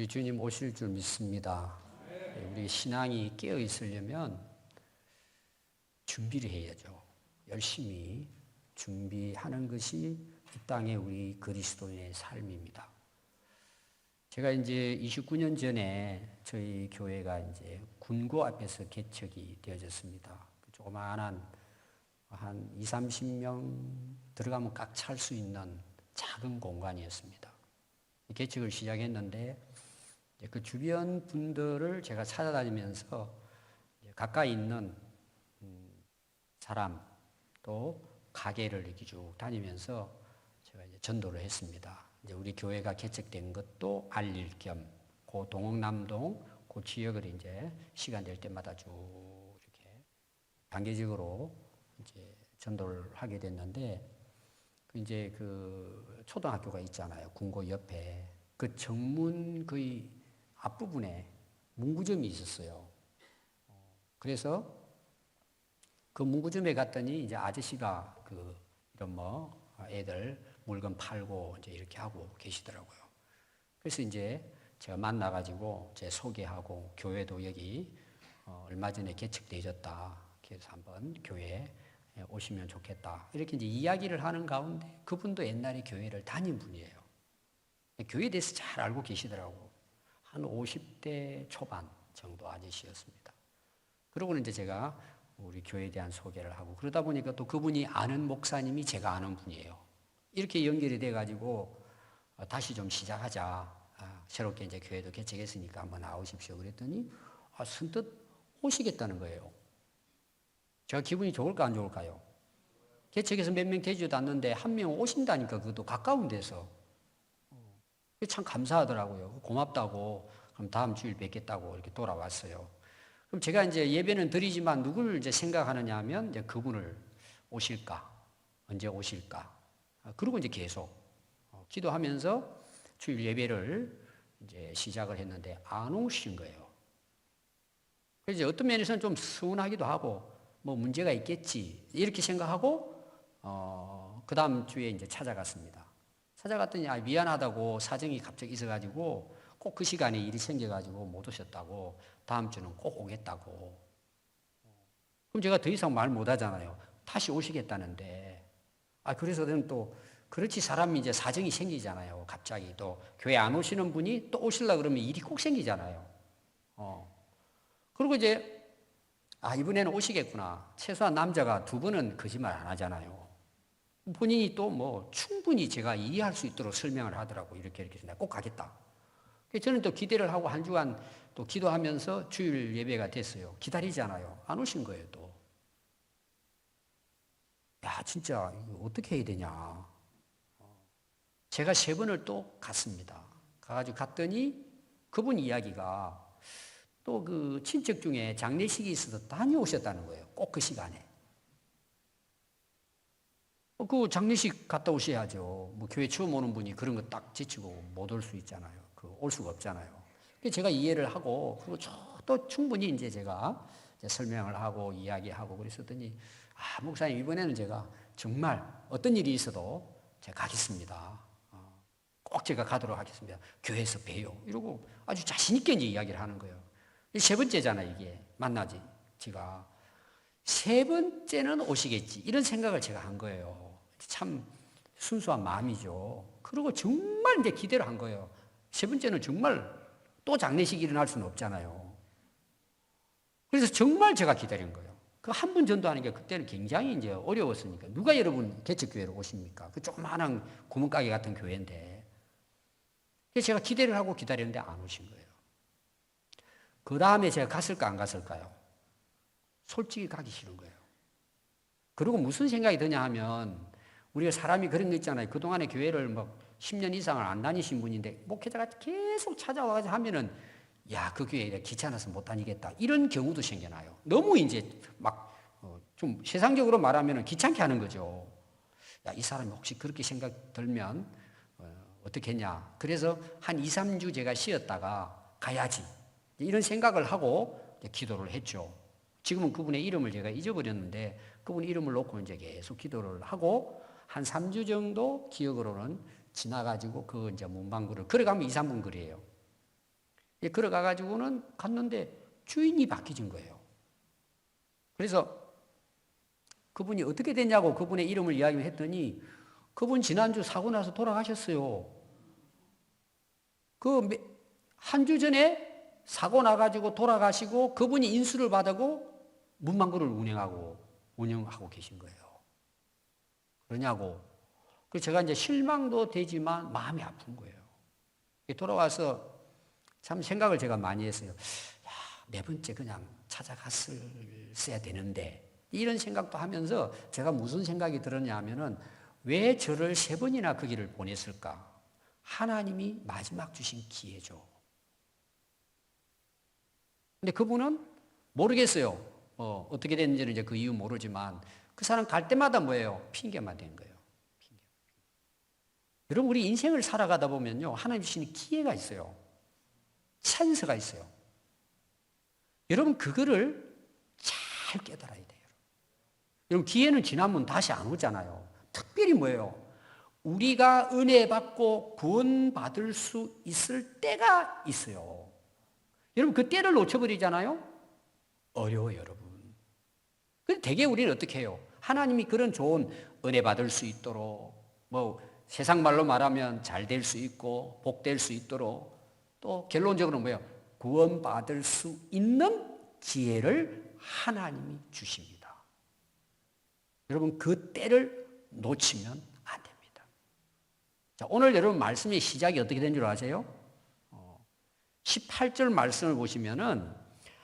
우리 주님 오실 줄 믿습니다. 우리 신앙이 깨어 있으려면 준비를 해야죠. 열심히 준비하는 것이 이 땅의 우리 그리스도인의 삶입니다. 제가 이제 29년 전에 저희 교회가 이제 군고 앞에서 개척이 되어졌습니다. 조그마한 한 20, 30명 들어가면 꽉 찰 수 있는 작은 공간이었습니다. 개척을 시작했는데 그 주변 분들을 제가 찾아다니면서 가까이 있는 사람 또 가게를 이렇게 쭉 다니면서 제가 이제 전도를 했습니다. 이제 우리 교회가 개척된 것도 알릴 겸 그 동흥남동 그 지역을 이제 시간 될 때마다 쭉 이렇게 단계적으로 이제 전도를 하게 됐는데 이제 그 초등학교가 있잖아요. 군고 옆에 그 정문 거의 앞부분에 문구점이 있었어요. 그래서 그 문구점에 갔더니 이제 아저씨가 그 이런 뭐 애들 물건 팔고 이제 이렇게 하고 계시더라고요. 그래서 이제 제가 만나가지고 제 소개하고 교회도 여기 얼마 전에 개척되어졌다. 그래서 한번 교회에 오시면 좋겠다. 이렇게 이제 이야기를 하는 가운데 그분도 옛날에 교회를 다닌 분이에요. 교회에 대해서 잘 알고 계시더라고. 한 50대 초반 정도 아저씨였습니다. 그러고는 이제 제가 우리 교회에 대한 소개를 하고 그러다 보니까 또 그분이 아는 목사님이 제가 아는 분이에요. 이렇게 연결이 돼가지고 다시 좀 시작하자. 새롭게 이제 교회도 개척했으니까 한번 나오십시오. 그랬더니 선뜻 오시겠다는 거예요. 제가 기분이 좋을까 안 좋을까요? 개척해서 몇 명 되지도 않는데 한 명 오신다니까 그것도 가까운 데서. 참 감사하더라고요. 고맙다고. 그럼 다음 주일 뵙겠다고 이렇게 돌아왔어요. 그럼 제가 이제 예배는 드리지만 누구를 이제 생각하느냐 하면 이제 그분을 오실까? 언제 오실까? 그리고 이제 계속 기도하면서 주일 예배를 이제 시작을 했는데 안 오신 거예요. 그래서 이제 어떤 면에서는 좀 서운하기도 하고 뭐 문제가 있겠지 이렇게 생각하고 그 다음 주에 이제 찾아갔습니다. 찾아갔더니 미안하다고 사정이 갑자기 있어가지고 꼭 그 시간에 일이 생겨가지고 못 오셨다고 다음 주는 꼭 오겠다고. 그럼 제가 더 이상 말 못하잖아요. 다시 오시겠다는데. 그래서 저는 또 그렇지 사람이 이제 사정이 생기잖아요. 갑자기 또 교회 안 오시는 분이 또 오시려고 그러면 일이 꼭 생기잖아요. 그리고 이제 이번에는 오시겠구나. 최소한 남자가 두 번은 거짓말 안 하잖아요. 본인이 또 뭐 충분히 제가 이해할 수 있도록 설명을 하더라고. 이렇게 내가 꼭 가겠다. 저는 또 기대를 하고 한 주간 또 기도하면서 주일 예배가 됐어요. 기다리잖아요. 안 오신 거예요, 또. 진짜 이거 어떻게 해야 되냐. 제가 3번을 또 갔습니다. 가가지고 갔더니 그분 이야기가 또 그 친척 중에 장례식이 있어서 다녀오셨다는 거예요. 꼭 그 시간에. 그 장례식 갔다 오셔야죠. 뭐 교회 처음 오는 분이 그런 거 딱 지치고 못 올 수 있잖아요. 올 수가 없잖아요. 제가 이해를 하고 그리고 또 충분히 이제 제가 이제 설명을 하고 이야기하고 그랬었더니 목사님 이번에는 제가 정말 어떤 일이 있어도 제가 가겠습니다. 꼭 제가 가도록 하겠습니다. 교회에서 봬요. 이러고 아주 자신 있게 이제 이야기를 하는 거예요. 3번째잖아요, 이게 만나지 제가 3번째는 오시겠지 이런 생각을 제가 한 거예요. 참 순수한 마음이죠. 그리고 정말 이제 기대를 한 거예요. 3번째는 정말 또 장례식이 일어날 수는 없잖아요. 그래서 정말 제가 기다린 거예요. 그 한 번 전도하는 게 그때는 굉장히 이제 어려웠으니까. 누가 여러분 개척교회로 오십니까? 그 조그마한 구멍가게 같은 교회인데. 그래서 제가 기대를 하고 기다렸는데 안 오신 거예요. 그 다음에 제가 갔을까 안 갔을까요? 솔직히 가기 싫은 거예요. 그리고 무슨 생각이 드냐 하면 우리가 사람이 그런 거 있잖아요. 그동안에 교회를 뭐 10년 이상을 안 다니신 분인데 목회자가 계속 찾아와서 하면은 그 교회에 귀찮아서 못 다니겠다. 이런 경우도 생겨나요. 너무 이제 막 좀 세상적으로 말하면 귀찮게 하는 거죠. 이 사람이 혹시 그렇게 생각 들면 어떻게 했냐. 그래서 한 2, 3주 제가 쉬었다가 가야지. 이런 생각을 하고 기도를 했죠. 지금은 그분의 이름을 제가 잊어버렸는데 그분 이름을 놓고 이제 계속 기도를 하고 한 3주 정도 기억으로는 지나가지고 그 이제 문방구를 걸어가면 2, 3분 거리예요. 걸어가가지고는 갔는데 주인이 바뀌진 거예요. 그래서 그분이 어떻게 됐냐고 그분의 이름을 이야기했더니 그분 지난주 사고 나서 돌아가셨어요. 한 주 전에 사고 나가지고 돌아가시고 그분이 인수를 받고 문방구를 운영하고 계신 거예요. 그러냐고. 그래서 제가 이제 실망도 되지만 마음이 아픈 거예요. 돌아와서 참 생각을 제가 많이 했어요. 야, 네 번째 그냥 찾아갔어야 되는데 이런 생각도 하면서 제가 무슨 생각이 들었냐 하면은 왜 저를 3번이나 그 길을 보냈을까? 하나님이 마지막 주신 기회죠. 근데 그분은 모르겠어요. 어떻게 됐는지는 이제 그 이유 모르지만 그 사람 갈 때마다 뭐예요? 핑계만 된 거예요. 핑계. 여러분 우리 인생을 살아가다 보면요. 하나님 주시는 기회가 있어요. 찬스가 있어요. 여러분 그거를 잘 깨달아야 돼요. 여러분 기회는 지나면 다시 안 오잖아요. 특별히 뭐예요? 우리가 은혜 받고 구원받을 수 있을 때가 있어요. 여러분 그 때를 놓쳐버리잖아요. 어려워요 여러분. 근데 대개 우리는 어떻게 해요? 하나님이 그런 좋은 은혜 받을 수 있도록 세상 말로 말하면 잘 될 수 있고 복될 수 있도록 또 결론적으로 뭐예요? 구원받을 수 있는 기회를 하나님이 주십니다. 여러분 그 때를 놓치면 안 됩니다. 자, 오늘 여러분 말씀의 시작이 어떻게 된 줄 아세요? 18절 말씀을 보시면은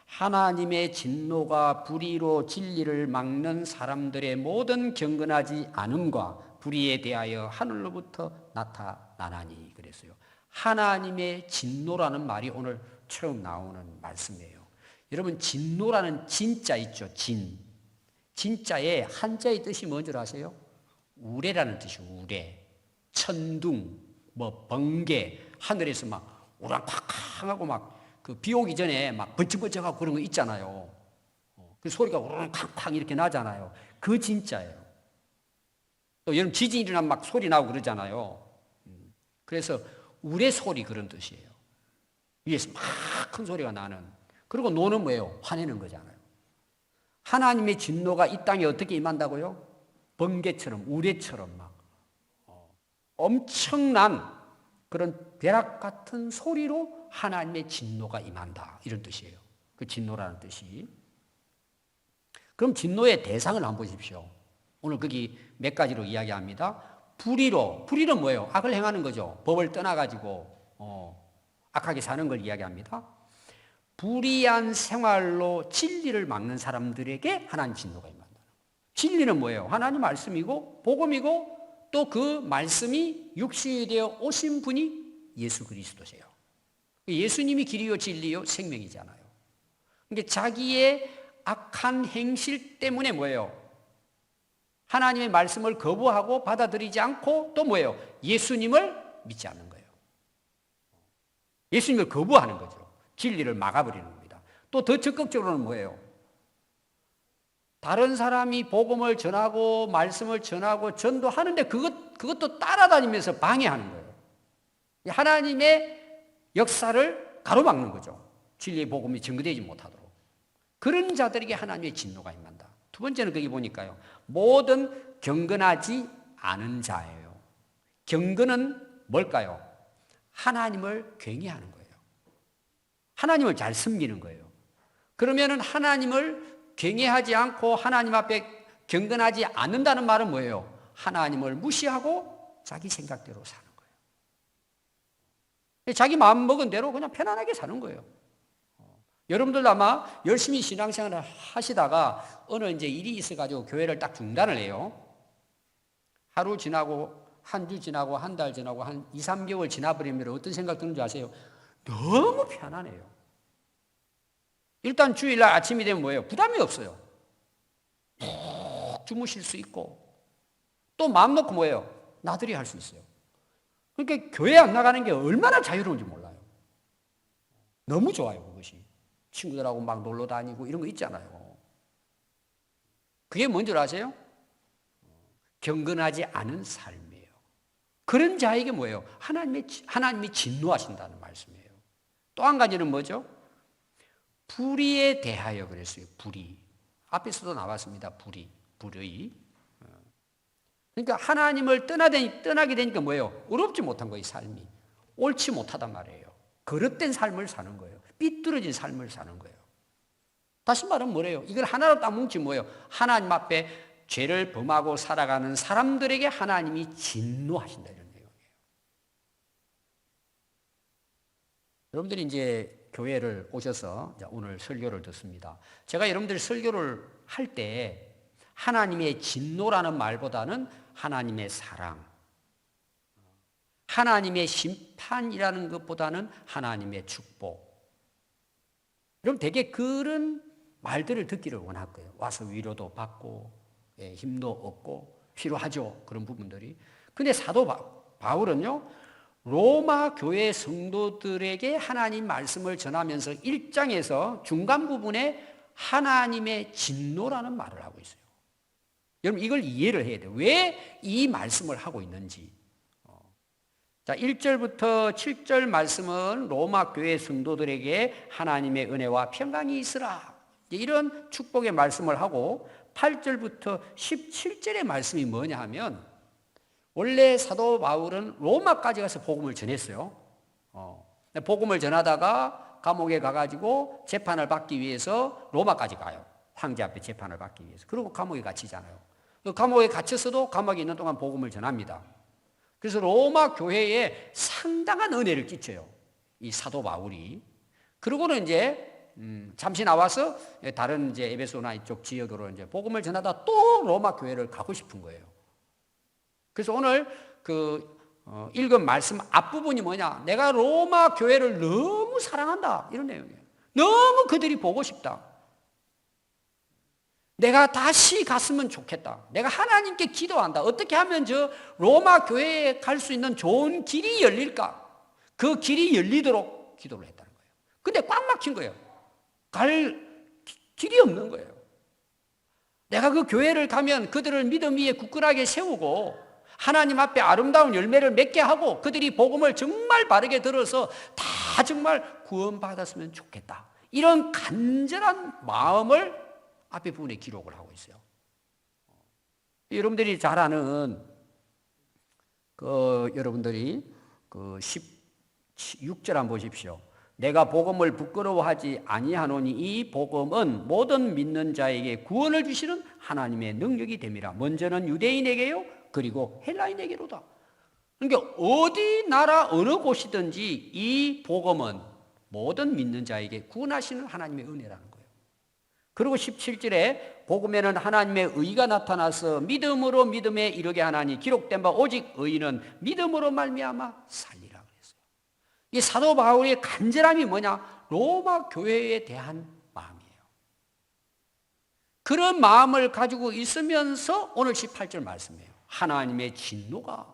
하나님의 진노가 불의로 진리를 막는 사람들의 모든 경건하지 않음과 불의에 대하여 하늘로부터 나타나나니 그랬어요. 하나님의 진노라는 말이 오늘 처음 나오는 말씀이에요. 여러분 진노라는 진자 있죠. 진자의 한자의 뜻이 뭔 줄 아세요? 우레라는 뜻이에요. 우레. 천둥, 번개, 하늘에서 막 우랑쾅하고 막 그 비 오기 전에 막 번쩍번쩍하고 그런 거 있잖아요. 그 소리가 우랑쾅 이렇게 나잖아요. 그 진짜예요. 또 여러분 지진이 일어나면 막 소리 나고 그러잖아요. 그래서 우레 소리 그런 뜻이에요. 위에서 막 큰 소리가 나는. 그리고 노는 뭐예요? 화내는 거잖아요. 하나님의 진노가 이 땅에 어떻게 임한다고요? 번개처럼 우레처럼 막 엄청난 그런 벼락 같은 소리로 하나님의 진노가 임한다. 이런 뜻이에요. 그 진노라는 뜻이. 그럼 진노의 대상을 한번 보십시오. 오늘 거기 몇 가지로 이야기합니다. 불의는 뭐예요? 악을 행하는 거죠. 법을 떠나가지고 악하게 사는 걸 이야기합니다. 불의한 생활로 진리를 막는 사람들에게 하나님 진노가 임한다. 진리는 뭐예요? 하나님 말씀이고 복음이고 또 그 말씀이 육신이 되어 오신 분이 예수 그리스도세요. 예수님이 길이요 진리요 생명이잖아요. 그러니까 자기의 악한 행실 때문에 뭐예요? 하나님의 말씀을 거부하고 받아들이지 않고 또 뭐예요? 예수님을 믿지 않는 거예요. 예수님을 거부하는 거죠. 진리를 막아버리는 겁니다. 또 더 적극적으로는 뭐예요? 다른 사람이 복음을 전하고 말씀을 전하고 전도하는데 그것도 따라다니면서 방해하는 거예요. 하나님의 역사를 가로막는 거죠. 진리의 복음이 증거되지 못하도록. 그런 자들에게 하나님의 진노가 임한다. 두 번째는 거기 보니까요. 모든 경건하지 않은 자예요. 경건은 뭘까요? 하나님을 경외하는 거예요. 하나님을 잘 섬기는 거예요. 그러면은 하나님을 경외하지 않고 하나님 앞에 경건하지 않는다는 말은 뭐예요? 하나님을 무시하고 자기 생각대로 사는 거예요. 자기 마음 먹은 대로 그냥 편안하게 사는 거예요. 여러분들도 아마 열심히 신앙생활을 하시다가 어느 이제 일이 있어가지고 교회를 딱 중단을 해요. 하루 지나고 한 주 지나고 한 달 지나고 한 2, 3개월 지나버리면 어떤 생각 드는 줄 아세요? 너무 편안해요. 일단 주일날 아침이 되면 뭐예요? 부담이 없어요. 푹 주무실 수 있고 또 마음 놓고 뭐예요? 나들이 할 수 있어요. 그러니까 교회 안 나가는 게 얼마나 자유로운지 몰라요. 너무 좋아요 그것이. 친구들하고 막 놀러 다니고 이런 거 있잖아요. 그게 뭔 줄 아세요? 경건하지 않은 삶이에요. 그런 자에게 뭐예요? 하나님이 진노하신다는 말씀이에요. 또 한 가지는 뭐죠? 불의에 대하여 그랬어요. 불의. 앞에서도 나왔습니다. 불의. 그러니까 하나님을 떠나게 되니까 뭐예요? 의롭지 못한 거예요, 삶이. 옳지 못하단 말이에요. 거릇된 삶을 사는 거예요. 삐뚤어진 삶을 사는 거예요. 다시 말하면 뭐래요? 이걸 하나로 딱 뭉치면 뭐예요? 하나님 앞에 죄를 범하고 살아가는 사람들에게 하나님이 진노하신다 이런 내용이에요. 여러분들이 이제 교회를 오셔서 오늘 설교를 듣습니다. 제가 여러분들이 설교를 할 때 하나님의 진노라는 말보다는 하나님의 사랑, 하나님의 심판이라는 것보다는 하나님의 축복. 여러분 되게 그런 말들을 듣기를 원할 거예요. 와서 위로도 받고 힘도 얻고 필요하죠. 그런 부분들이. 근데 사도 바울은요. 로마 교회 성도들에게 하나님 말씀을 전하면서 1장에서 중간 부분에 하나님의 진노라는 말을 하고 있어요. 여러분 이걸 이해를 해야 돼요. 왜 이 말씀을 하고 있는지. 자, 1절부터 7절 말씀은 로마 교회 성도들에게 하나님의 은혜와 평강이 있으라. 이런 축복의 말씀을 하고 8절부터 17절의 말씀이 뭐냐 하면 원래 사도 바울은 로마까지 가서 복음을 전했어요. 복음을 전하다가 감옥에 가가지고 재판을 받기 위해서 로마까지 가요. 황제 앞에 재판을 받기 위해서. 그리고 감옥에 갇히잖아요. 감옥에 갇혔어도 감옥에 있는 동안 복음을 전합니다. 그래서 로마 교회에 상당한 은혜를 끼쳐요. 이 사도 바울이. 그러고는 이제 잠시 나와서 다른 이제 에베소나 이쪽 지역으로 이제 복음을 전하다 또 로마 교회를 가고 싶은 거예요. 그래서 오늘 읽은 말씀 앞부분이 뭐냐? 내가 로마 교회를 너무 사랑한다. 이런 내용이에요. 너무 그들이 보고 싶다. 내가 다시 갔으면 좋겠다. 내가 하나님께 기도한다. 어떻게 하면 저 로마 교회에 갈 수 있는 좋은 길이 열릴까? 그 길이 열리도록 기도를 했다는 거예요. 근데 꽉 막힌 거예요. 갈 길이 없는 거예요. 내가 그 교회를 가면 그들을 믿음 위에 굳건하게 세우고 하나님 앞에 아름다운 열매를 맺게 하고 그들이 복음을 정말 바르게 들어서 다 정말 구원받았으면 좋겠다. 이런 간절한 마음을 앞에 부분에 기록을 하고 있어요. 여러분들이 잘 아는 여러분들이 16절 한번 보십시오. 내가 복음을 부끄러워하지 아니하노니 이 복음은 모든 믿는 자에게 구원을 주시는 하나님의 능력이 됨이라. 먼저는 유대인에게요, 그리고 헬라인에게로다. 그러니까 어디 나라 어느 곳이든지 이 복음은 모든 믿는 자에게 구원하시는 하나님의 은혜라는 거예요. 그리고 17절에 복음에는 하나님의 의가 나타나서 믿음으로 믿음에 이르게 하나니 기록된 바 오직 의인은 믿음으로 말미암아 살리라 그랬어요. 이 사도 바울의 간절함이 뭐냐? 로마 교회에 대한 마음이에요. 그런 마음을 가지고 있으면서 오늘 18절 말씀이에요. 하나님의 진노가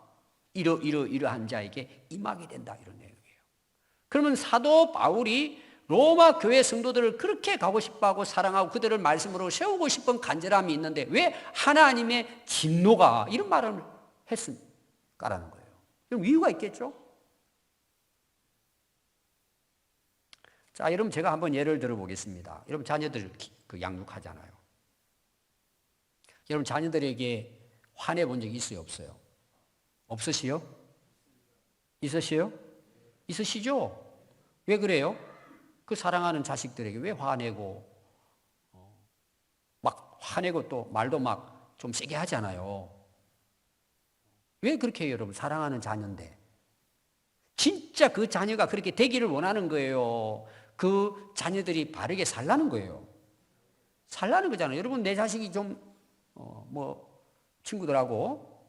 이러한 자에게 임하게 된다 이런 내용이에요. 그러면 사도 바울이 로마 교회 성도들을 그렇게 가고 싶어하고 사랑하고 그들을 말씀으로 세우고 싶은 간절함이 있는데 왜 하나님의 진노가 이런 말을 했을까라는 거예요. 그럼 이유가 있겠죠? 자, 여러분 제가 한번 예를 들어보겠습니다. 여러분 자녀들 양육하잖아요. 여러분 자녀들에게 화내본 적이 있어요, 없어요? 없으시요? 있으시요? 있으시죠? 왜 그래요? 그 사랑하는 자식들에게 왜 화내고 막 화내고 또 말도 막 좀 세게 하잖아요. 왜 그렇게 해요, 여러분? 사랑하는 자녀인데 진짜 그 자녀가 그렇게 되기를 원하는 거예요. 그 자녀들이 바르게 살라는 거예요. 살라는 거잖아요. 여러분 내 자식이 좀 친구들하고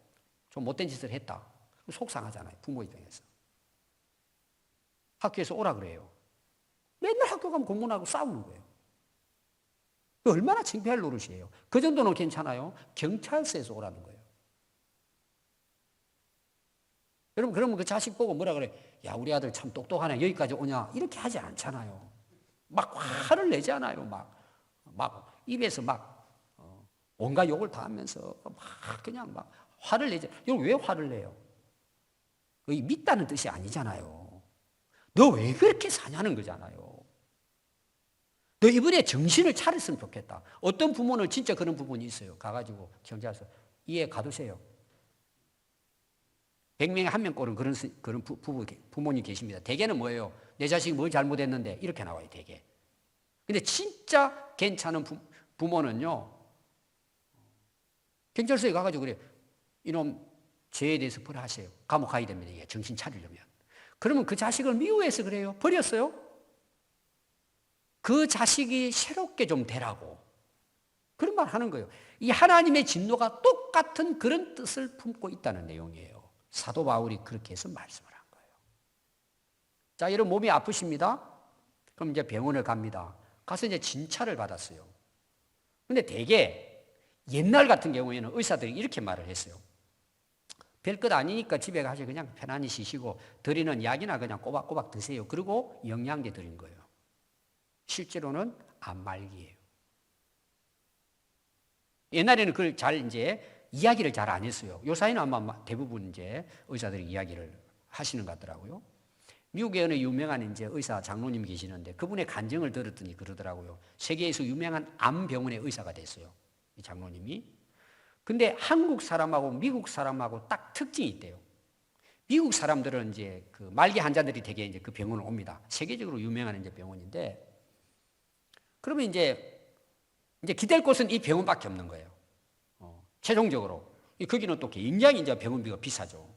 좀 못된 짓을 했다. 속상하잖아요. 부모 입장에서. 학교에서 오라 그래요. 맨날 학교 가면 공부하고 싸우는 거예요. 얼마나 창피할 노릇이에요. 그 정도는 괜찮아요. 경찰서에서 오라는 거예요. 여러분 그러면 그 자식 보고 뭐라 그래? 야, 우리 아들 참 똑똑하네. 여기까지 오냐? 이렇게 하지 않잖아요. 막 화를 내지 않아요. 막 입에서 막 온갖 욕을 다 하면서 막 그냥 막 화를 내지. 여러분 왜 화를 내요? 믿다는 뜻이 아니잖아요. 너 왜 그렇게 사냐는 거잖아요. 너 이번에 정신을 차렸으면 좋겠다. 어떤 부모는 진짜 그런 부분이 있어요. 가가지고 경찰서 이해 가두세요. 100명에 1명 꼴은 그런 부모님 계십니다. 대개는 뭐예요? 내 자식이 뭘 잘못했는데 이렇게 나와요. 대개. 근데 진짜 괜찮은 부모는요. 경찰서에 가가지고 그래. 이놈 죄에 대해서 벌하세요. 감옥 가야 됩니다. 이게 정신 차리려면. 그러면 그 자식을 미워해서 그래요. 버렸어요. 그 자식이 새롭게 좀 되라고. 그런 말 하는 거예요. 이 하나님의 진노가 똑같은 그런 뜻을 품고 있다는 내용이에요. 사도 바울이 그렇게 해서 말씀을 한 거예요. 자, 여러분 몸이 아프십니다. 그럼 이제 병원을 갑니다. 가서 이제 진찰을 받았어요. 근데 대개 옛날 같은 경우에는 의사들이 이렇게 말을 했어요. 별것 아니니까 집에 가서 그냥 편안히 쉬시고 드리는 약이나 그냥 꼬박꼬박 드세요. 그리고 영양제 드린 거예요. 실제로는 암말기예요. 옛날에는 그걸 잘 이제 이야기를 잘 안 했어요. 요사이는 아마 대부분 이제 의사들이 이야기를 하시는 것 같더라고요. 미국에 어느 유명한 이제 의사 장로님이 계시는데 그분의 간증을 들었더니 그러더라고요. 세계에서 유명한 암병원의 의사가 됐어요. 이 장로님이. 근데 한국 사람하고 미국 사람하고 딱 특징이 있대요. 미국 사람들은 이제 그 말기 환자들이 되게 이제 그 병원을 옵니다. 세계적으로 유명한 이제 병원인데 그러면 이제 기댈 곳은 이 병원밖에 없는 거예요. 최종적으로. 거기는 또 굉장히 이제 병원비가 비싸죠.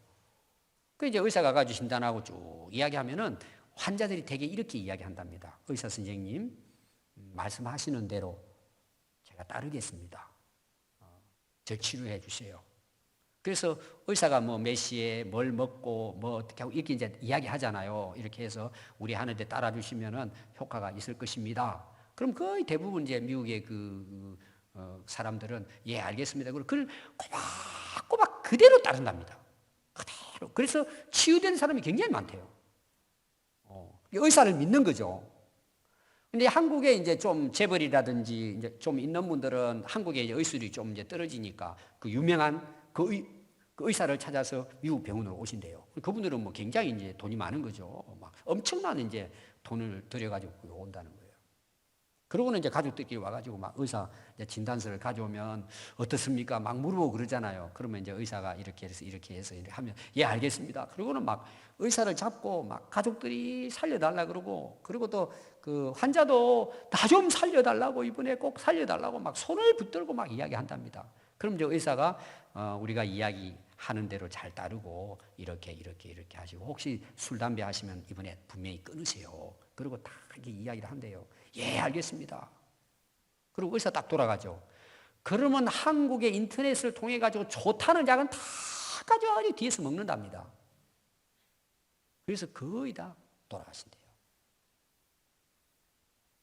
그 이제 의사가 가지고 진단하고 쭉 이야기하면은 환자들이 되게 이렇게 이야기한답니다. 의사 선생님, 말씀하시는 대로 제가 따르겠습니다. 저 치료해 주세요. 그래서 의사가 뭐 몇 시에 뭘 먹고 뭐 어떻게 하고 이렇게 이제 이야기하잖아요. 이렇게 해서 우리 하는데 따라 주시면은 효과가 있을 것입니다. 그럼 거의 대부분 이제 미국의 사람들은 예 알겠습니다. 그걸 꼬박꼬박 그대로 따른답니다. 그대로. 그래서 치유되는 사람이 굉장히 많대요. 의사를 믿는 거죠. 근데 한국에 이제 좀 재벌이라든지 이제 좀 있는 분들은 한국의 이제 의술이 좀 이제 떨어지니까 그 유명한 그 의사를 찾아서 미국 병원으로 오신대요. 그분들은 뭐 굉장히 이제 돈이 많은 거죠. 막 엄청난 이제 돈을 들여가지고 온다는 거예요. 그러고는 이제 가족들끼리 와가지고 막 의사 진단서를 가져오면 어떻습니까? 막 물어보고 그러잖아요. 그러면 이제 의사가 이렇게 해서 이렇게 하면 예 알겠습니다. 그러고는 막 의사를 잡고 막 가족들이 살려달라 그러고 그리고 또 그 환자도 나 좀 살려달라고 이번에 꼭 살려달라고 막 손을 붙들고 막 이야기한답니다. 그럼 이제 의사가 우리가 이야기하는 대로 잘 따르고 이렇게 하시고 혹시 술 담배 하시면 이번에 분명히 끊으세요. 그리고 다 이렇게 이야기를 한대요. 예, 알겠습니다. 그리고 의사 딱 돌아가죠. 그러면 한국의 인터넷을 통해 가지고 좋다는 약은 다 가져가지고 뒤에서 먹는답니다. 그래서 거의 다 돌아가신대요.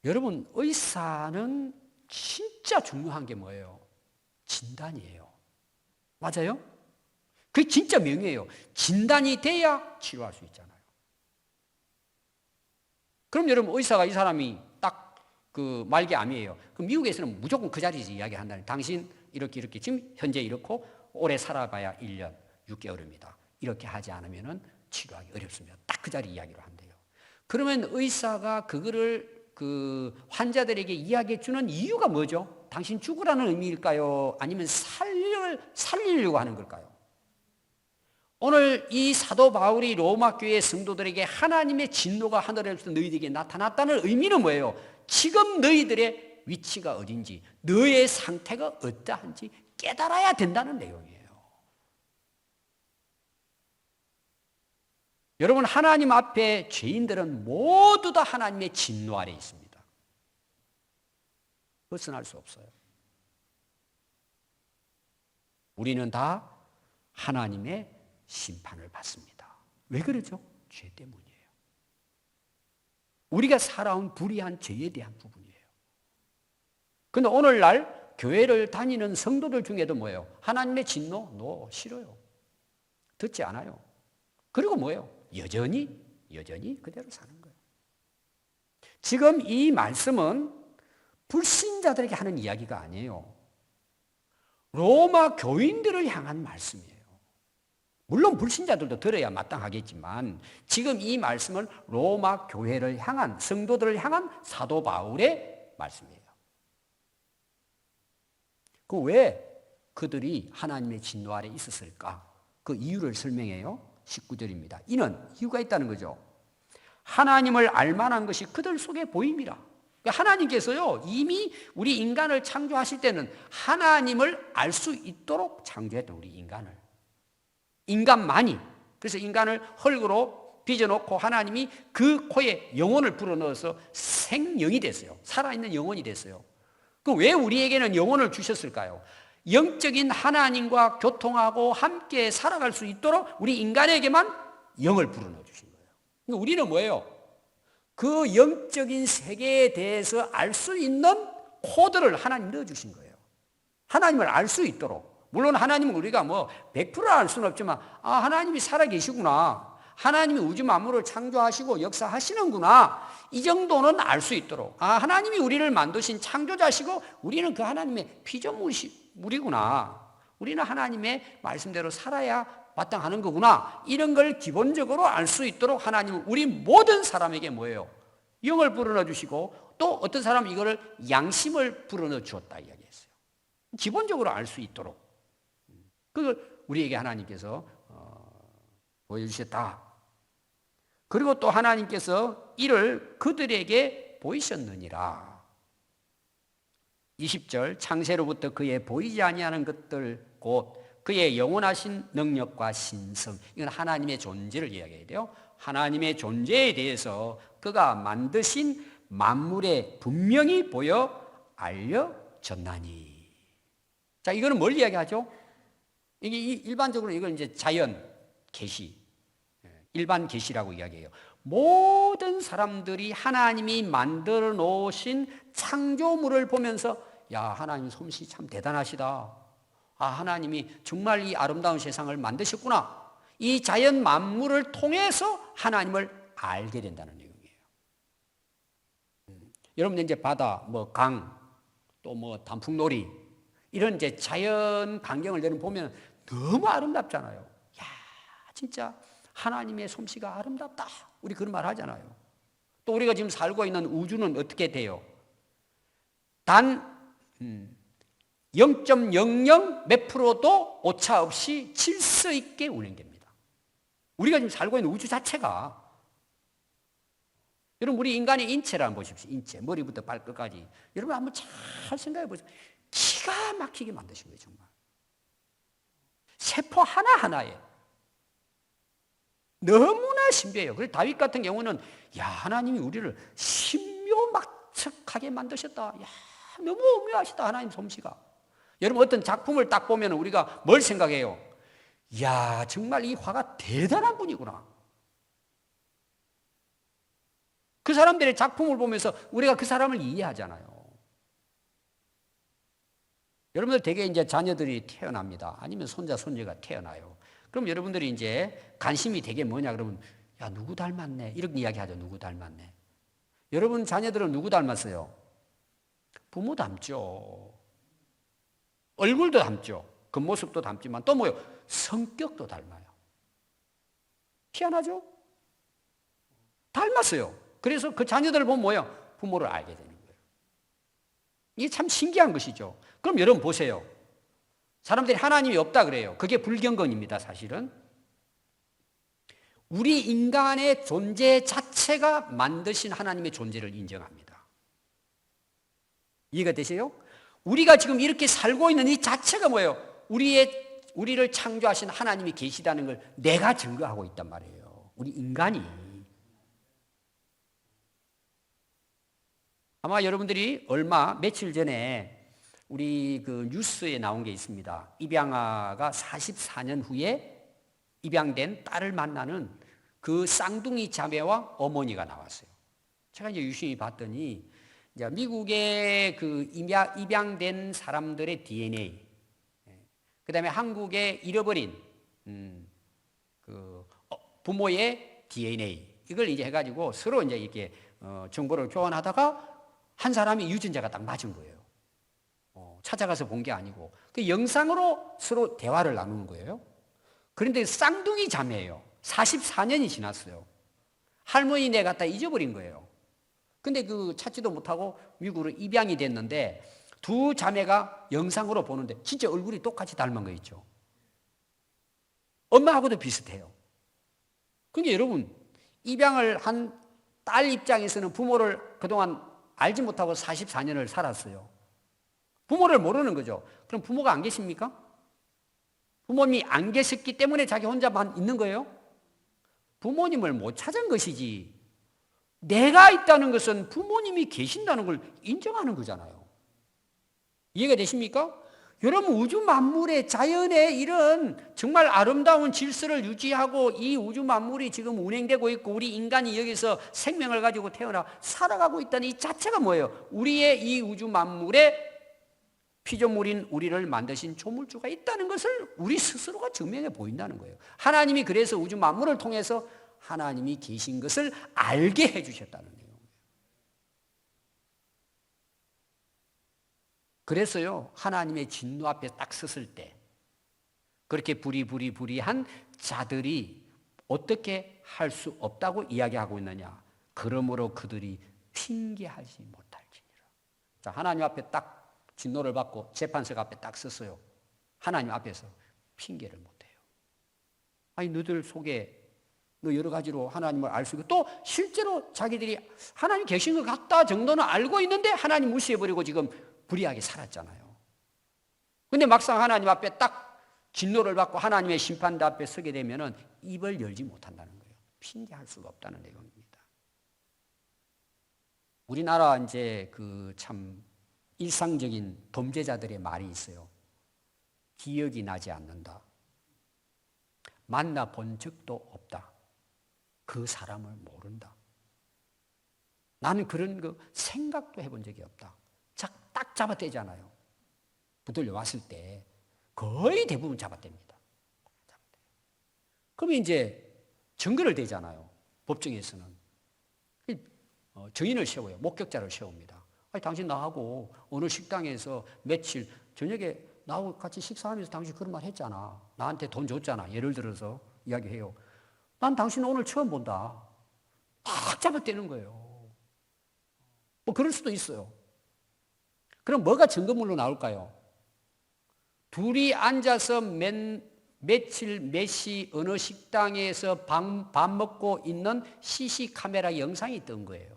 여러분, 의사는 진짜 중요한 게 뭐예요? 진단이에요. 맞아요? 그게 진짜 명예예요. 진단이 돼야 치료할 수 있잖아요. 그럼 여러분, 의사가 이 사람이 딱 그 말기암이에요. 그럼 미국에서는 무조건 그 자리에서 이야기한다는. 당신 이렇게 지금 현재 이렇고 오래 살아봐야 1년 6개월입니다. 이렇게 하지 않으면 치료하기 어렵습니다. 딱 그 자리 이야기로 한대요. 그러면 의사가 그거를 그 환자들에게 이야기해 주는 이유가 뭐죠? 당신 죽으라는 의미일까요? 아니면 살리려고 하는 걸까요? 오늘 이 사도 바울이 로마 교회 성도들에게 하나님의 진노가 하늘에서 너희들에게 나타났다는 의미는 뭐예요? 지금 너희들의 위치가 어딘지, 너의 상태가 어떠한지 깨달아야 된다는 내용이에요. 여러분, 하나님 앞에 죄인들은 모두 다 하나님의 진노 아래 있습니다. 벗어날 수 없어요. 우리는 다 하나님의 심판을 받습니다. 왜 그러죠? 죄 때문이에요. 우리가 살아온 불의한 죄에 대한 부분이에요. 그런데 오늘날 교회를 다니는 성도들 중에도 뭐예요? 하나님의 진노? 노, 싫어요. 듣지 않아요. 그리고 뭐예요? 여전히 그대로 사는 거예요. 지금 이 말씀은 불신자들에게 하는 이야기가 아니에요. 로마 교인들을 향한 말씀이에요. 물론 불신자들도 들어야 마땅하겠지만 지금 이 말씀은 로마 교회를 향한, 성도들을 향한 사도 바울의 말씀이에요. 그 왜 그들이 하나님의 진노 아래 있었을까? 그 이유를 설명해요. 19절입니다. 이는 이유가 있다는 거죠. 하나님을 알만한 것이 그들 속에 보임이라. 하나님께서요, 이미 우리 인간을 창조하실 때는 하나님을 알 수 있도록 창조했던 우리 인간을. 인간만이. 그래서 인간을 흙으로 빚어놓고 하나님이 그 코에 영혼을 불어넣어서 생명이 됐어요. 살아있는 영혼이 됐어요. 그 왜 우리에게는 영혼을 주셨을까요? 영적인 하나님과 교통하고 함께 살아갈 수 있도록 우리 인간에게만 영을 불어넣어 주신 거예요. 그러니까 우리는 뭐예요? 그 영적인 세계에 대해서 알 수 있는 코드를 하나님 넣어주신 거예요. 하나님을 알 수 있도록. 물론 하나님은 우리가 100% 알 수는 없지만, 하나님이 살아계시구나. 하나님이 우주 만물을 창조하시고 역사하시는구나. 이 정도는 알 수 있도록. 하나님이 우리를 만드신 창조자시고 우리는 그 하나님의 피조물이구나. 우리는 하나님의 말씀대로 살아야 마땅하는 거구나. 이런 걸 기본적으로 알 수 있도록 하나님은 우리 모든 사람에게 뭐예요? 영을 불어넣어 주시고 또 어떤 사람은 이거를 양심을 불어넣어 주었다 이야기했어요. 기본적으로 알 수 있도록. 그걸 우리에게 하나님께서 보여주셨다. 그리고 또 하나님께서 이를 그들에게 보이셨느니라. 20절 창세로부터 그의 보이지 아니하는 것들 곧 그의 영원하신 능력과 신성, 이건 하나님의 존재를 이야기해야 돼요. 하나님의 존재에 대해서 그가 만드신 만물에 분명히 보여 알려졌나니. 자, 이거는 뭘 이야기하죠? 이게 일반적으로 이걸 이제 자연 계시, 일반 계시라고 이야기해요. 모든 사람들이 하나님이 만들어 놓으신 창조물을 보면서 야, 하나님 솜씨 참 대단하시다. 하나님이 정말 이 아름다운 세상을 만드셨구나. 이 자연 만물을 통해서 하나님을 알게 된다는 내용이에요. 여러분 이제 바다, 강, 또 단풍놀이 이런 이제 자연 광경을 여러분 보면 너무 아름답잖아요. 야, 진짜 하나님의 솜씨가 아름답다. 우리 그런 말 하잖아요. 또 우리가 지금 살고 있는 우주는 어떻게 돼요? 단 0.00 몇 프로도 오차 없이 질서 있게 운행됩니다. 우리가 지금 살고 있는 우주 자체가, 여러분 우리 인간의 인체를 한번 보십시오. 인체, 머리부터 발끝까지. 여러분 한번 잘 생각해 보세요. 기가 막히게 만드신 거예요, 정말. 세포 하나하나에 너무나 신비해요. 그래서 다윗 같은 경우는 야, 하나님이 우리를 신묘막측하게 만드셨다. 야, 너무 오묘하시다, 하나님 솜씨가. 여러분 어떤 작품을 딱 보면 우리가 뭘 생각해요? 야, 정말 이 화가 대단한 분이구나. 그 사람들의 작품을 보면서 우리가 그 사람을 이해하잖아요. 여러분들 되게 이제 자녀들이 태어납니다. 아니면 손자, 손녀가 태어나요. 그럼 여러분들이 이제 관심이 되게 뭐냐 그러면 야, 누구 닮았네. 이렇게 이야기하죠. 누구 닮았네. 여러분 자녀들은 누구 닮았어요? 부모 닮죠. 얼굴도 닮죠. 겉모습도 닮지만 또 뭐요? 성격도 닮아요. 희한하죠? 닮았어요. 그래서 그 자녀들을 보면 뭐예요? 부모를 알게 되는 거예요. 이게 참 신기한 것이죠. 그럼 여러분 보세요. 사람들이 하나님이 없다 그래요. 그게 불경건입니다, 사실은. 우리 인간의 존재 자체가 만드신 하나님의 존재를 인정합니다. 이해가 되세요? 우리가 지금 이렇게 살고 있는 이 자체가 뭐예요? 우리를 창조하신 하나님이 계시다는 걸 내가 증거하고 있단 말이에요. 우리 인간이. 아마 여러분들이 며칠 전에 우리 그 뉴스에 나온 게 있습니다. 입양아가 44년 후에 입양된 딸을 만나는 그 쌍둥이 자매와 어머니가 나왔어요. 제가 이제 유심히 봤더니 이제 미국의 그 입양된 사람들의 DNA, 그 다음에 한국에 잃어버린 그 부모의 DNA, 이걸 이제 해가지고 서로 이제 이렇게 정보를 교환하다가 한 사람이 유전자가 딱 맞은 거예요. 찾아가서 본 게 아니고 그 영상으로 서로 대화를 나누는 거예요. 그런데 쌍둥이 자매예요. 44년이 지났어요. 할머니네 갖다 잊어버린 거예요. 근데 그 찾지도 못하고 미국으로 입양이 됐는데 두 자매가 영상으로 보는데 진짜 얼굴이 똑같이 닮은 거 있죠. 엄마하고도 비슷해요. 그러니까 여러분, 입양을 한 딸 입장에서는 부모를 그동안 알지 못하고 44년을 살았어요. 부모를 모르는 거죠. 그럼 부모가 안 계십니까? 부모님이 안 계셨기 때문에 자기 혼자만 있는 거예요? 부모님을 못 찾은 것이지. 내가 있다는 것은 부모님이 계신다는 걸 인정하는 거잖아요. 이해가 되십니까? 여러분, 우주 만물의 자연의 이런 정말 아름다운 질서를 유지하고 이 우주 만물이 지금 운행되고 있고 우리 인간이 여기서 생명을 가지고 태어나 살아가고 있다는 이 자체가 뭐예요? 우리의 이 우주 만물의 피조물인 우리를 만드신 조물주가 있다는 것을 우리 스스로가 증명해 보인다는 거예요. 하나님이 그래서 우주 만물을 통해서 하나님이 계신 것을 알게 해주셨다는 거예요. 그래서요, 하나님의 진노 앞에 딱 섰을 때 그렇게 부리부리한 자들이 어떻게 할 수 없다고 이야기하고 있느냐. 그러므로 그들이 핑계하지 못할지니라. 자, 하나님 앞에 딱 진노를 받고 재판석 앞에 딱 섰어요. 하나님 앞에서 핑계를 못해요. 아니, 너들 속에 너 여러 가지로 하나님을 알 수 있고 또 실제로 자기들이 하나님 계신 것 같다 정도는 알고 있는데 하나님 무시해버리고 지금 불의하게 살았잖아요. 근데 막상 하나님 앞에 딱 진노를 받고 하나님의 심판대 앞에 서게 되면은 입을 열지 못한다는 거예요. 핑계할 수가 없다는 내용입니다. 우리나라 이제 그 참 일상적인 범죄자들의 말이 있어요. 기억이 나지 않는다. 만나본 적도 없다. 그 사람을 모른다. 나는 그런 거 생각도 해본 적이 없다. 딱 잡아떼잖아요. 붙들려 왔을 때 거의 대부분 잡아댑니다. 그러면 이제 증거를 대잖아요. 법정에서는. 증인을 세워요. 목격자를 세웁니다. 아니, 당신 나하고 어느 식당에서 며칠 저녁에 나하고 같이 식사하면서 당신 그런 말 했잖아. 나한테 돈 줬잖아. 예를 들어서 이야기해요. 난 당신 오늘 처음 본다. 딱 잡아떼는 거예요. 뭐 그럴 수도 있어요. 그럼 뭐가 증거물로 나올까요? 둘이 앉아서 며칠 몇 시 어느 식당에서 밥 먹고 있는 CC 카메라 영상이 뜬 거예요.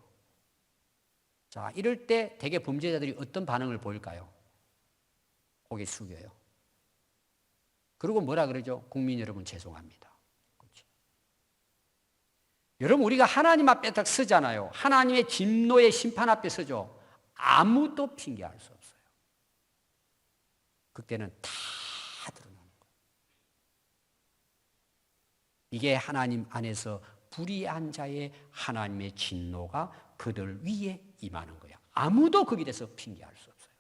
자, 이럴 때 대개 범죄자들이 어떤 반응을 보일까요? 고개 숙여요. 그리고 뭐라 그러죠? 국민 여러분 죄송합니다. 그렇죠? 여러분, 우리가 하나님 앞에 딱 서잖아요. 하나님의 진노의 심판 앞에 서죠. 아무도 핑계할 수 없어요. 그때는 다 드러나는 거예요. 이게 하나님 안에서 불의한 자의 하나님의 진노가 그들 위에 임하는 거예요. 아무도 거기에 대해서 핑계할 수 없어요.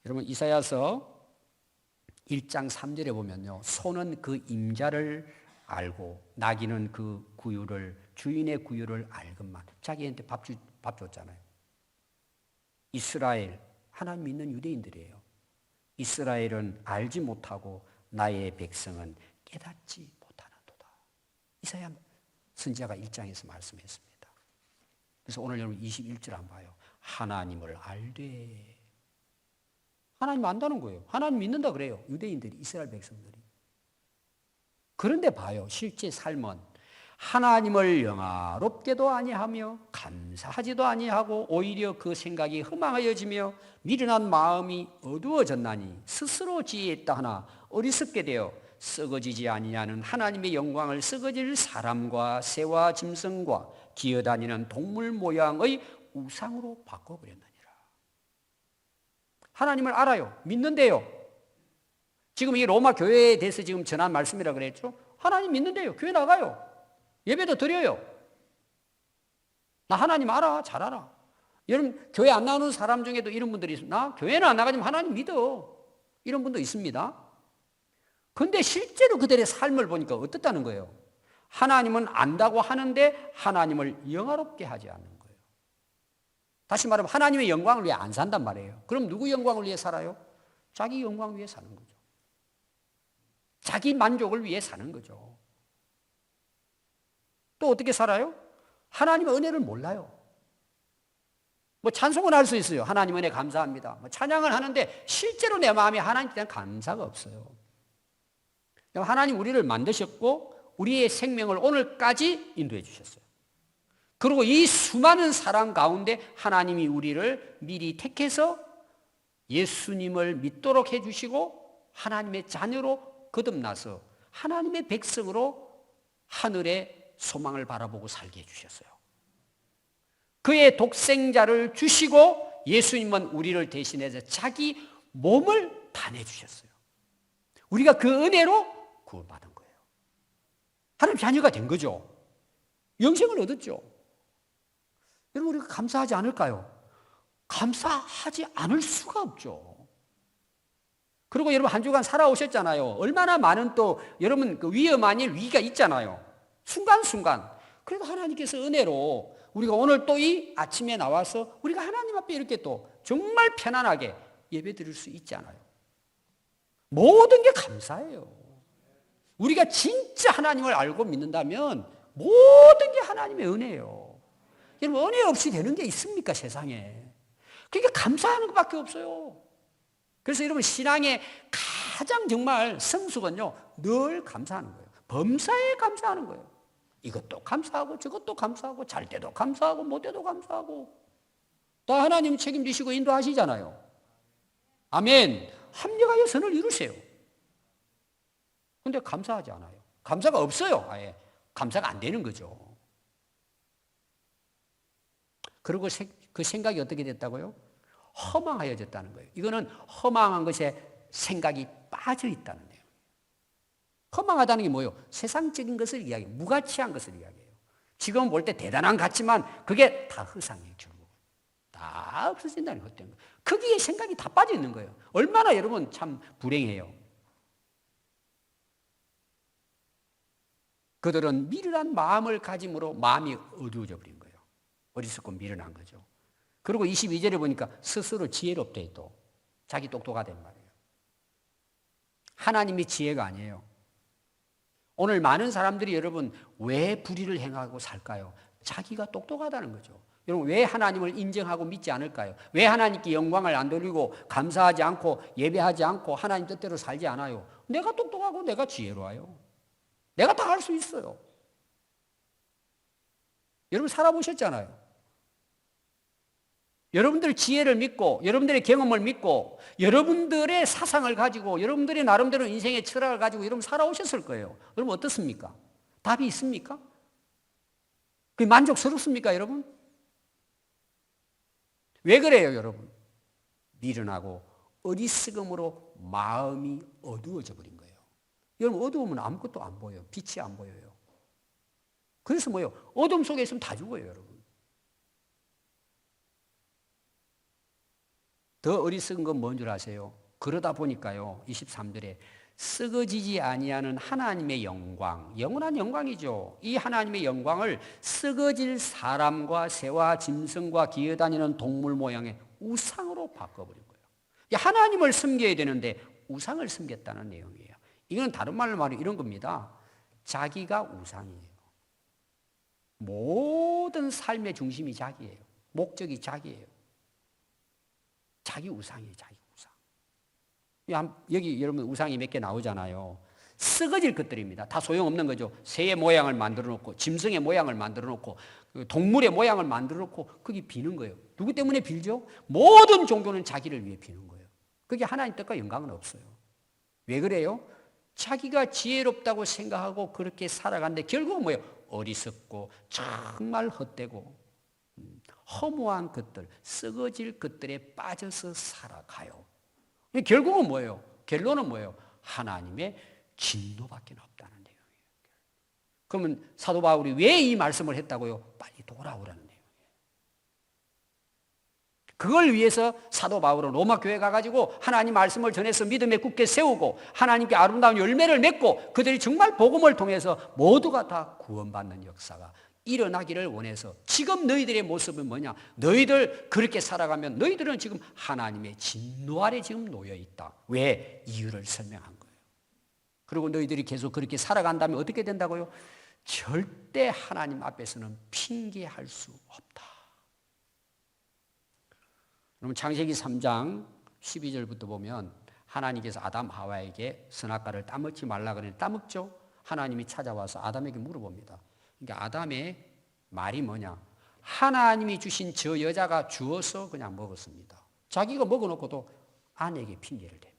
여러분, 이사야서 1장 3절에 보면요. 소는 그 임자를 알고 나귀는 그 구유를 주인의 구유를 알건만. 자기한테 밥 줬잖아요. 이스라엘, 하나님 믿는 유대인들이에요. 이스라엘은 알지 못하고 나의 백성은 깨닫지 못하는도다. 이사야 선지자가 1장에서 말씀했습니다. 그래서 오늘 여러분 21절 한번 봐요. 하나님을 알되. 하나님 안다는 거예요. 하나님 믿는다 그래요. 유대인들이, 이스라엘 백성들이. 그런데 봐요. 실제 삶은 하나님을 영화롭게도 아니하며 감사하지도 아니하고 오히려 그 생각이 허망하여지며 미련한 마음이 어두워졌나니 스스로 지혜했다 하나 어리석게 되어 썩어지지 아니하는 하나님의 영광을 썩어질 사람과 새와 짐승과 기어다니는 동물 모양의 우상으로 바꿔버렸느니라. 하나님을 알아요. 믿는데요. 지금 이 로마 교회에 대해서 지금 전한 말씀이라 그랬죠. 하나님 믿는데요. 교회 나가요. 예배도 드려요. 나 하나님 알아. 잘 알아. 여러분, 교회 안 나오는 사람 중에도 이런 분들이 있어요. 나 교회는 안 나가지만 하나님 믿어. 이런 분도 있습니다. 근데 실제로 그들의 삶을 보니까 어떻다는 거예요? 하나님은 안다고 하는데 하나님을 영화롭게 하지 않는 거예요. 다시 말하면 하나님의 영광을 위해 안 산단 말이에요. 그럼 누구 영광을 위해 살아요? 자기 영광 위해 사는 거죠. 자기 만족을 위해 사는 거죠. 또 어떻게 살아요? 하나님의 은혜를 몰라요. 뭐 찬송은 할 수 있어요. 하나님 은혜 감사합니다. 뭐 찬양을 하는데 실제로 내 마음에 하나님께 대한 감사가 없어요. 하나님 우리를 만드셨고 우리의 생명을 오늘까지 인도해 주셨어요. 그리고 이 수많은 사람 가운데 하나님이 우리를 미리 택해서 예수님을 믿도록 해주시고 하나님의 자녀로 거듭나서 하나님의 백성으로 하늘의 소망을 바라보고 살게 해주셨어요. 그의 독생자를 주시고 예수님은 우리를 대신해서 자기 몸을 다 내주셨어요. 우리가 그 은혜로 구원받은 거예요. 하나님 자녀가 된 거죠. 영생을 얻었죠. 여러분 우리가 감사하지 않을까요? 감사하지 않을 수가 없죠. 그리고 여러분 한 주간 살아오셨잖아요. 얼마나 많은 또 여러분 그 위험한 일, 위기가 있잖아요. 순간순간. 그래도 하나님께서 은혜로 우리가 오늘 또 이 아침에 나와서 우리가 하나님 앞에 이렇게 또 정말 편안하게 예배 드릴 수 있잖아요. 모든 게 감사해요. 우리가 진짜 하나님을 알고 믿는다면 모든 게 하나님의 은혜예요. 여러분 은혜 없이 되는 게 있습니까 세상에? 그러니까 감사하는 것밖에 없어요. 그래서 여러분 신앙의 가장 정말 성숙은요 늘 감사하는 거예요. 범사에 감사하는 거예요. 이것도 감사하고 저것도 감사하고 잘 때도 감사하고 못 때도 감사하고 다 하나님 책임지시고 인도하시잖아요. 아멘. 합력하여 선을 이루세요. 그런데 감사하지 않아요. 감사가 없어요. 아예 감사가 안 되는 거죠. 그리고 그 생각이 어떻게 됐다고요? 허망하여졌다는 거예요. 이거는 허망한 것에 생각이 빠져 있다는 거예요. 허망하다는 게 뭐예요? 세상적인 것을 이야기해요. 무가치한 것을 이야기해요. 지금 볼 때 대단한 가치만 그게 다 허상이에요. 결국. 다 없어진다는 것 때문에. 거기에 생각이 다 빠져 있는 거예요. 얼마나 여러분 참 불행해요. 그들은 미련한 마음을 가짐으로 마음이 어두워져 버린 거예요. 어리석고 미련한 거죠. 그리고 22절에 보니까 스스로 지혜롭대 또. 자기 똑똑하단 말이에요. 하나님이 지혜가 아니에요. 오늘 많은 사람들이 여러분 왜 불의를 행하고 살까요? 자기가 똑똑하다는 거죠. 여러분 왜 하나님을 인정하고 믿지 않을까요? 왜 하나님께 영광을 안 돌리고 감사하지 않고 예배하지 않고 하나님 뜻대로 살지 않아요? 내가 똑똑하고 내가 지혜로워요. 내가 다 할 수 있어요. 여러분 살아보셨잖아요. 여러분들 지혜를 믿고 여러분들의 경험을 믿고 여러분들의 사상을 가지고 여러분들의 나름대로 인생의 철학을 가지고 여러분 살아오셨을 거예요. 여러분 어떻습니까? 답이 있습니까? 그게 만족스럽습니까 여러분? 왜 그래요 여러분? 미련하고 어리석음으로 마음이 어두워져 버린 거예요. 여러분 어두우면 아무것도 안 보여요. 빛이 안 보여요. 그래서 뭐예요? 어둠 속에 있으면 다 죽어요 여러분. 더 어리석은 건 뭔 줄 아세요? 그러다 보니까요 23절에 썩어지지 아니하는 하나님의 영광, 영원한 영광이죠. 이 하나님의 영광을 썩어질 사람과 새와 짐승과 기어다니는 동물 모양의 우상으로 바꿔버린 거예요. 하나님을 섬겨야 되는데 우상을 섬겼다는 내용이에요. 이건 다른 말로 말하면 이런 겁니다. 자기가 우상이에요. 모든 삶의 중심이 자기예요. 목적이 자기예요. 자기 우상이에요. 자기 우상. 여기 여러분 우상이 몇 개 나오잖아요. 썩어질 것들입니다. 다 소용없는 거죠. 새의 모양을 만들어 놓고 짐승의 모양을 만들어 놓고 동물의 모양을 만들어 놓고 거기 비는 거예요. 누구 때문에 빌죠? 모든 종교는 자기를 위해 비는 거예요. 그게 하나님 뜻과 영광은 없어요. 왜 그래요? 자기가 지혜롭다고 생각하고 그렇게 살아가는데 결국은 뭐예요? 어리석고 정말 헛되고 허무한 것들, 썩어질 것들에 빠져서 살아가요. 결국은 뭐예요? 결론은 뭐예요? 하나님의 진노밖에 없다는 내용이에요. 그러면 사도 바울이 왜 이 말씀을 했다고요? 빨리 돌아오라는 내용이에요. 그걸 위해서 사도 바울은 로마 교회 가가지고 하나님 말씀을 전해서 믿음에 굳게 세우고 하나님께 아름다운 열매를 맺고 그들이 정말 복음을 통해서 모두가 다 구원받는 역사가 일어나기를 원해서 지금 너희들의 모습은 뭐냐? 너희들 그렇게 살아가면 너희들은 지금 하나님의 진노 아래 지금 놓여 있다. 왜? 이유를 설명한 거예요. 그리고 너희들이 계속 그렇게 살아간다면 어떻게 된다고요? 절대 하나님 앞에서는 핑계할 수 없다. 그럼 창세기 3장 12절부터 보면 하나님께서 아담 하와에게 선악과를 따먹지 말라 그러는데 따먹죠? 하나님이 찾아와서 아담에게 물어봅니다. 그러니까 아담의 말이 뭐냐? 하나님이 주신 저 여자가 주어서 그냥 먹었습니다. 자기가 먹어놓고도 아내에게 핑계를 댑니다.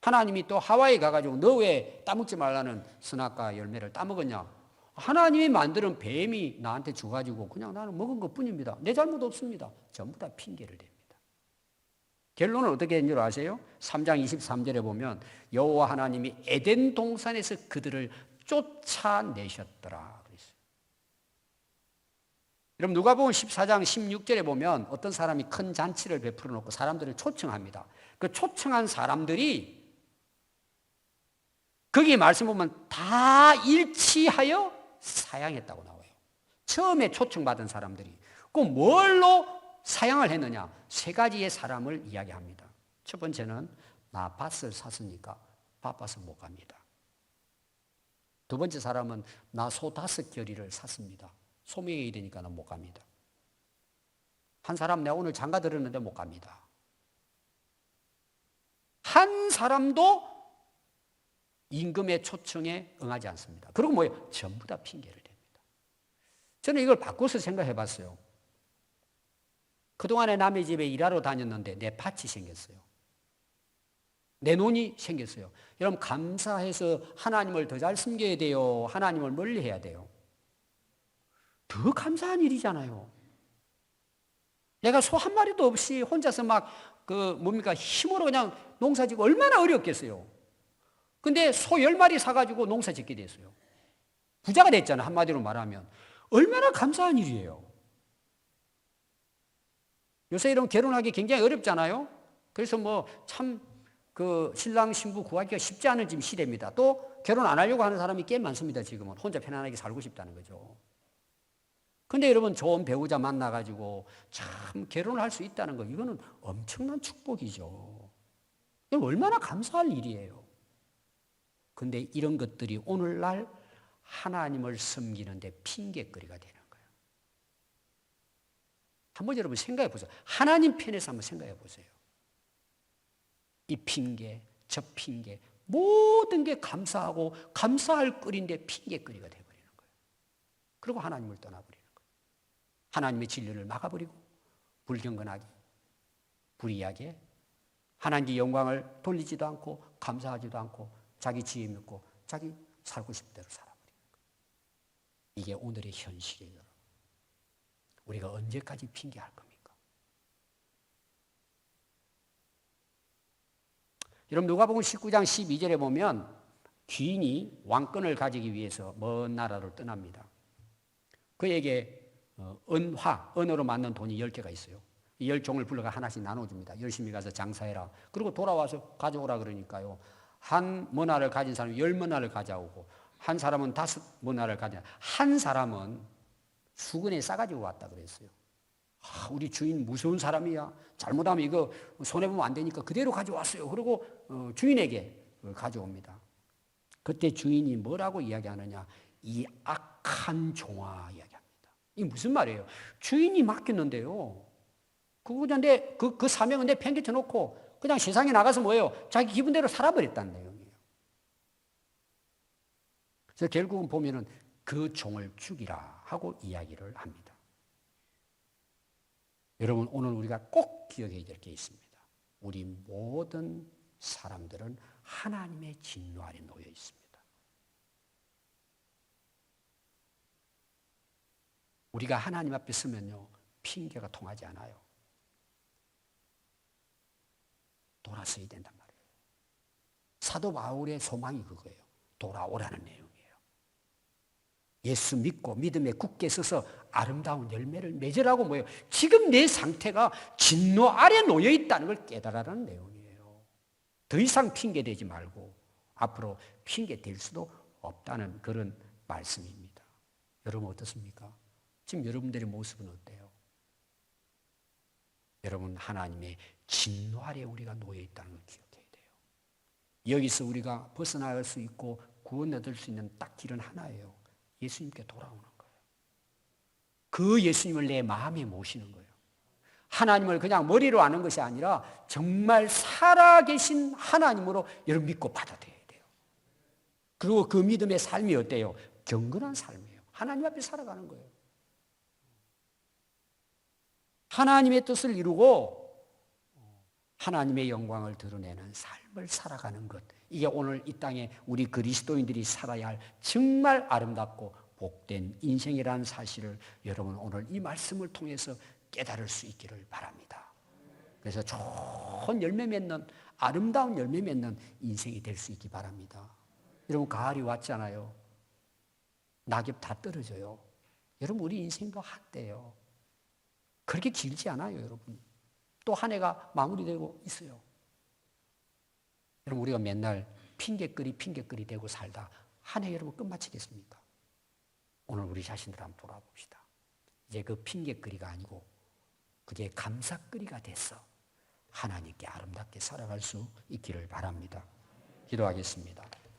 하나님이 또 하와에 가가지고 너 왜 따먹지 말라는 선악과 열매를 따먹었냐? 하나님이 만드는 뱀이 나한테 줘가지고 그냥 나는 먹은 것 뿐입니다. 내 잘못 없습니다. 전부 다 핑계를 댑니다. 결론은 어떻게 된 줄 아세요? 3장 23절에 보면 여호와 하나님이 에덴 동산에서 그들을 쫓아내셨더라 그랬어요. 여러분 누가복음 14장 16절에 보면 어떤 사람이 큰 잔치를 베풀어 놓고 사람들을 초청합니다. 그 초청한 사람들이 거기 말씀 보면 다 일치하여 사양했다고 나와요. 처음에 초청받은 사람들이 그 뭘로 사양을 했느냐? 세 가지의 사람을 이야기합니다. 첫 번째는 나 밭을 샀으니까 바빠서 못 갑니다. 두 번째 사람은 나 소 5겨리를 샀습니다. 소 먹여야 되니까 난 못 갑니다. 한 사람 내가 오늘 장가 들었는데 못 갑니다. 한 사람도 임금의 초청에 응하지 않습니다. 그리고 뭐예요? 전부 다 핑계를 댑니다. 저는 이걸 바꿔서 생각해 봤어요. 그동안에 남의 집에 일하러 다녔는데 내 밭이 생겼어요. 내 논이 생겼어요. 여러분 감사해서 하나님을 더 잘 섬겨야 돼요? 하나님을 멀리 해야 돼요? 더 감사한 일이잖아요. 내가 소 한 마리도 없이 혼자서 막 힘으로 그냥 농사짓고 얼마나 어렵겠어요. 근데 소 10마리 사가지고 농사 짓게 됐어요. 부자가 됐잖아요. 한마디로 말하면. 얼마나 감사한 일이에요. 요새 이런 결혼하기 굉장히 어렵잖아요. 그래서 신랑 신부 구하기가 쉽지 않은 지금 시대입니다. 또 결혼 안 하려고 하는 사람이 꽤 많습니다. 지금은 혼자 편안하게 살고 싶다는 거죠. 근데 여러분 좋은 배우자 만나가지고 참 결혼을 할 수 있다는 거 이거는 엄청난 축복이죠. 이건 얼마나 감사할 일이에요. 근데 이런 것들이 오늘날 하나님을 섬기는데 핑계거리가 되는 거예요. 한번 여러분 생각해 보세요. 하나님 편에서 한번 생각해 보세요. 이 핑계, 저 핑계, 모든 게 감사하고 감사할 거리인데 핑계거리가 되어버리는 거예요. 그리고 하나님을 떠나버리는 거예요. 하나님의 진리를 막아버리고 불경건하게, 불의하게 하나님의 영광을 돌리지도 않고 감사하지도 않고 자기 지혜 믿고 자기 살고 싶은 대로 살아버리는 거예요. 이게 오늘의 현실이에요. 우리가 언제까지 핑계할 겁니까? 여러분 누가복음 19장 12절에 보면 귀인이 왕권을 가지기 위해서 먼 나라로 떠납니다. 그에게 은으로 만든 돈이 10개가 있어요. 이 10종을 불러가 하나씩 나눠줍니다. 열심히 가서 장사해라. 그리고 돌아와서 가져오라 그러니까요. 한 머나를 가진 사람이 10머나를 가져오고 한 사람은 5머나를 가진 한 사람은 수건에 싸가지고 왔다 그랬어요. 우리 주인 무서운 사람이야. 잘못하면 이거 손해보면 안 되니까 그대로 가져왔어요. 그리고 주인에게 가져옵니다. 그때 주인이 뭐라고 이야기하느냐? 이 악한 종아 이야기합니다. 이게 무슨 말이에요? 주인이 맡겼는데요. 그 사명은 내 팽개쳐 놓고 그냥 세상에 나가서 뭐예요? 자기 기분대로 살아버렸다는 내용이에요. 그래서 결국은 보면은 그 종을 죽이라 하고 이야기를 합니다. 여러분 오늘 우리가 꼭 기억해야 될 게 있습니다. 우리 모든 사람들은 하나님의 진노 아래 놓여 있습니다. 우리가 하나님 앞에 서면요 핑계가 통하지 않아요. 돌아서야 된단 말이에요. 사도 바울의 소망이 그거예요. 돌아오라는 내용이에요. 예수 믿고 믿음에 굳게 서서 아름다운 열매를 맺으라고 뭐예요? 지금 내 상태가 진노 아래 놓여 있다는 걸 깨달으라는 내용이에요. 더 이상 핑계대지 말고 앞으로 핑계댈 수도 없다는 그런 말씀입니다. 여러분 어떻습니까? 지금 여러분들의 모습은 어때요? 여러분 하나님의 진노 아래 우리가 놓여 있다는 걸 기억해야 돼요. 여기서 우리가 벗어나갈 수 있고 구원 얻을 수 있는 딱 길은 하나예요. 예수님께 돌아오는 거예요. 그 예수님을 내 마음에 모시는 거예요. 하나님을 그냥 머리로 아는 것이 아니라 정말 살아계신 하나님으로 여러분 믿고 받아들여야 돼요. 그리고 그 믿음의 삶이 어때요? 경건한 삶이에요. 하나님 앞에 살아가는 거예요. 하나님의 뜻을 이루고 하나님의 영광을 드러내는 삶을 살아가는 것. 이게 오늘 이 땅에 우리 그리스도인들이 살아야 할 정말 아름답고 복된 인생이라는 사실을 여러분 오늘 이 말씀을 통해서 깨달을 수 있기를 바랍니다. 그래서 좋은 열매 맺는 아름다운 열매 맺는 인생이 될 수 있기 바랍니다. 여러분 가을이 왔잖아요. 낙엽 다 떨어져요. 여러분 우리 인생도 한때예요. 그렇게 길지 않아요, 여러분. 또 한 해가 마무리되고 있어요. 여러분 우리가 맨날 핑계거리 되고 살다 한 해 여러분 끝마치겠습니까? 오늘 우리 자신들 한번 돌아봅시다. 이제 그 핑계거리가 아니고 그게 감사거리가 돼서 하나님께 아름답게 살아갈 수 있기를 바랍니다. 기도하겠습니다.